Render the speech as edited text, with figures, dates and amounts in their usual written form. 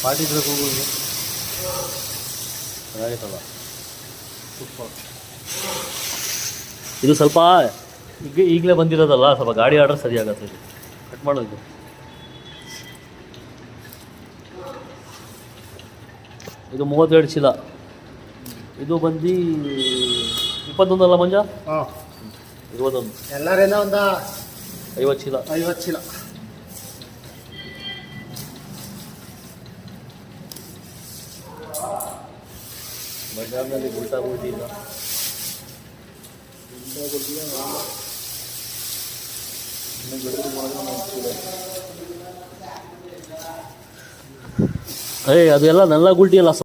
Party ಇದ್ರೆ ಹೋಗೋದು ಚೆನ್ನಾಗಿತ್ತಲ್ಲ. ಇದು ಸ್ವಲ್ಪ ಈಗಲೇ ಬಂದಿರೋದಲ್ಲ, ಸ್ವಲ್ಪ ಗಾಡಿ ಆರ್ಡ್ರ್ ಸರಿ ಆಗತ್ತೆ. ಇದು ಕಟ್ ಮಾಡೋದು. ಇದು 32 ಚೀಲ. ಇದು ಬಂದು 21 ಅಲ್ಲ ಮಂಜ? ಹಾಂ 21. ಎಲ್ಲರಿಂದ ಒಂದು 50 ಚೀಲ. 50 ಚೀಲ. ಬಜಾರ್ನಲ್ಲಿ ಉಲ್ಟಾ ಬೂಟಿ ಇಲ್ಲ. ಅದೆಲ್ಲ ನಲ್ಲ ಗುಲ್ಟಿ ಅಲ್ಲ.